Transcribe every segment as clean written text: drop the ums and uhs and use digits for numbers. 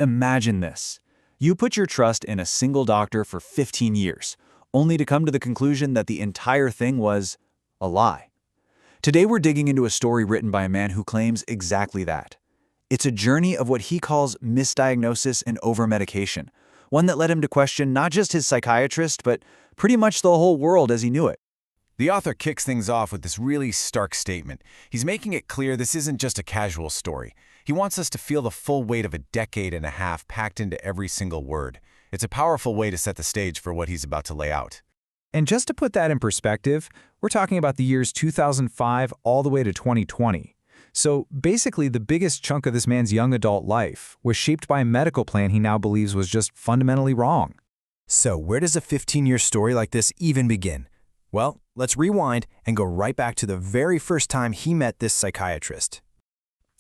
Imagine this. You put your trust in a single doctor for 15 years, only to come to the conclusion that the entire thing was a lie. Today we're digging into a story written by a man who claims exactly that. It's a journey of what he calls misdiagnosis and overmedication, one that led him to question not just his psychiatrist, but pretty much the whole world as he knew it. The author kicks things off with this really stark statement. He's making it clear this isn't just a casual story. He wants us to feel the full weight of a decade and a half packed into every single word. It's a powerful way to set the stage for what he's about to lay out. And just to put that in perspective, we're talking about the years 2005 all the way to 2020. So basically, the biggest chunk of this man's young adult life was shaped by a medical plan he now believes was just fundamentally wrong. So where does a 15-year story like this even begin? Well, let's rewind and go right back to the very first time he met this psychiatrist.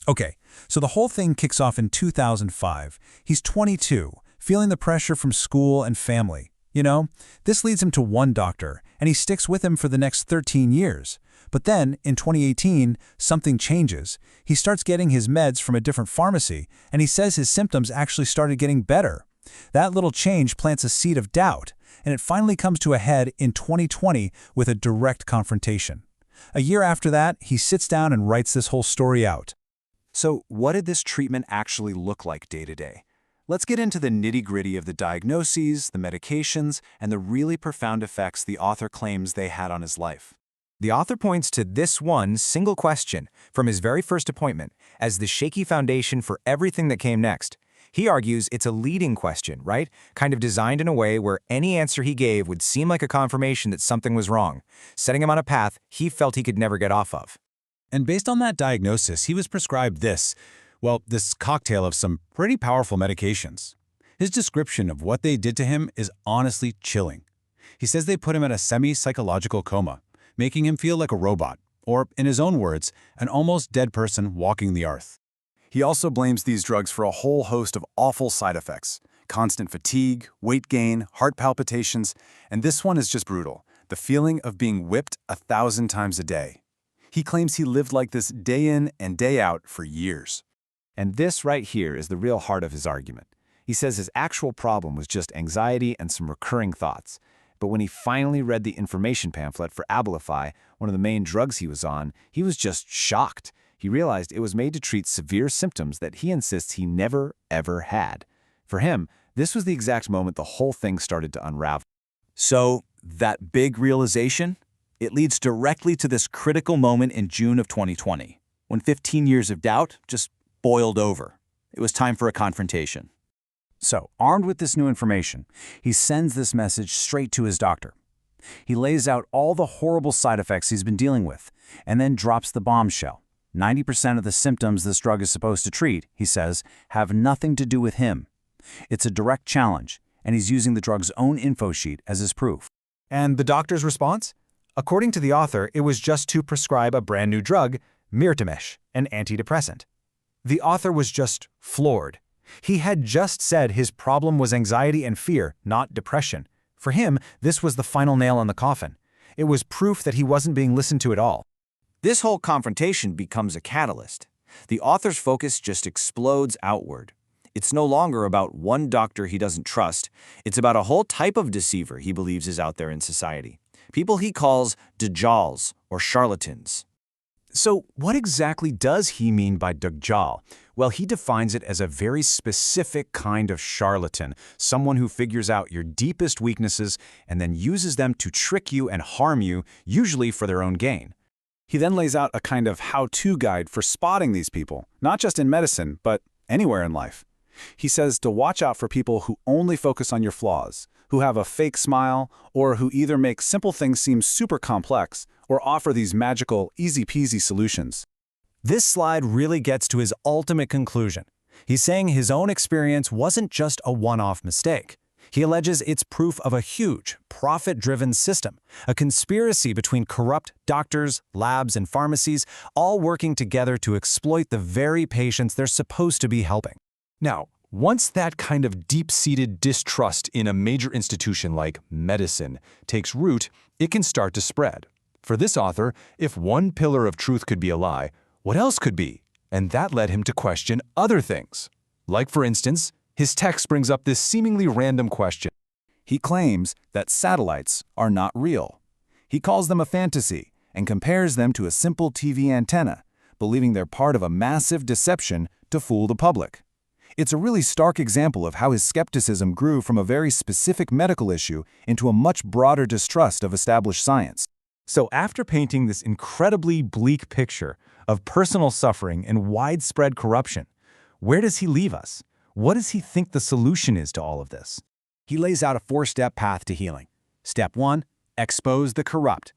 Okay, so the whole thing kicks off in 2005. He's 22, feeling the pressure from school and family. This leads him to one doctor, and he sticks with him for the next 13 years. But then, in 2018, something changes. He starts getting his meds from a different pharmacy, and he says his symptoms actually started getting better. That little change plants a seed of doubt, and it finally comes to a head in 2020 with a direct confrontation. A year after that, he sits down and writes this whole story out. So what did this treatment actually look like day to day? Let's get into the nitty-gritty of the diagnoses, the medications, and the really profound effects the author claims they had on his life. The author points to this one single question from his very first appointment as the shaky foundation for everything that came next. He argues it's a leading question, right? Kind of designed in a way where any answer he gave would seem like a confirmation that something was wrong, setting him on a path he felt he could never get off of. And based on that diagnosis, he was prescribed this cocktail of some pretty powerful medications. His description of what they did to him is honestly chilling. He says they put him in a semi-psychological coma, making him feel like a robot, or, in his own words, an almost dead person walking the earth. He also blames these drugs for a whole host of awful side effects: constant fatigue, weight gain, heart palpitations, and this one is just brutal: the feeling of being whipped 1,000 times a day. He claims he lived like this day in and day out for years. And this right here is the real heart of his argument. He says his actual problem was just anxiety and some recurring thoughts. But when he finally read the information pamphlet for Abilify, one of the main drugs he was on, he was just shocked. He realized it was made to treat severe symptoms that he insists he never, ever had. For him, this was the exact moment the whole thing started to unravel. So, that big realization? It leads directly to this critical moment in June of 2020, when 15 years of doubt just boiled over. It was time for a confrontation. So, armed with this new information, he sends this message straight to his doctor. He lays out all the horrible side effects he's been dealing with, and then drops the bombshell. 90% of the symptoms this drug is supposed to treat, he says, have nothing to do with him. It's a direct challenge, and he's using the drug's own info sheet as his proof. And the doctor's response? According to the author, it was just to prescribe a brand new drug, Myrtemesh, an antidepressant. The author was just floored. He had just said his problem was anxiety and fear, not depression. For him, this was the final nail in the coffin. It was proof that he wasn't being listened to at all. This whole confrontation becomes a catalyst. The author's focus just explodes outward. It's no longer about one doctor he doesn't trust. It's about a whole type of deceiver he believes is out there in society. People he calls Dajjals or charlatans. So what exactly does he mean by Dajjal? Well, he defines it as a very specific kind of charlatan, someone who figures out your deepest weaknesses and then uses them to trick you and harm you, usually for their own gain. He then lays out a kind of how-to guide for spotting these people, not just in medicine, but anywhere in life. He says to watch out for people who only focus on your flaws, who have a fake smile, or who either make simple things seem super complex or offer these magical, easy-peasy solutions. This slide really gets to his ultimate conclusion. He's saying his own experience wasn't just a one-off mistake. He alleges it's proof of a huge, profit-driven system, a conspiracy between corrupt doctors, labs, and pharmacies, all working together to exploit the very patients they're supposed to be helping. Now, once that kind of deep-seated distrust in a major institution like medicine takes root, it can start to spread. For this author, if one pillar of truth could be a lie, what else could be? And that led him to question other things. Like, for instance, His text brings up this seemingly random question. He claims that satellites are not real. He calls them a fantasy and compares them to a simple TV antenna, believing they're part of a massive deception to fool the public. It's a really stark example of how his skepticism grew from a very specific medical issue into a much broader distrust of established science. So after painting this incredibly bleak picture of personal suffering and widespread corruption, where does he leave us? What does he think the solution is to all of this? He lays out a 4-step path to healing. Step 1, expose the corrupt.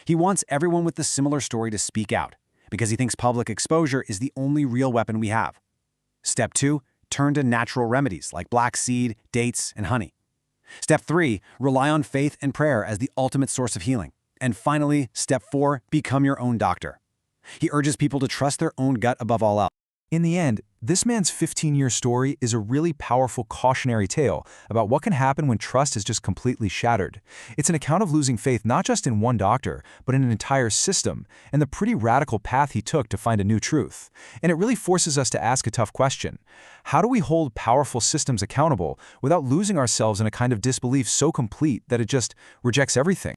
He wants everyone with a similar story to speak out, because he thinks public exposure is the only real weapon we have. Step 2, turn to natural remedies like black seed, dates, and honey. Step 3, rely on faith and prayer as the ultimate source of healing. And finally, step 4, become your own doctor. He urges people to trust their own gut above all else. In the end, this man's 15-year story is a really powerful cautionary tale about what can happen when trust is just completely shattered. It's an account of losing faith not just in one doctor, but in an entire system, and the pretty radical path he took to find a new truth. And it really forces us to ask a tough question. How do we hold powerful systems accountable without losing ourselves in a kind of disbelief so complete that it just rejects everything?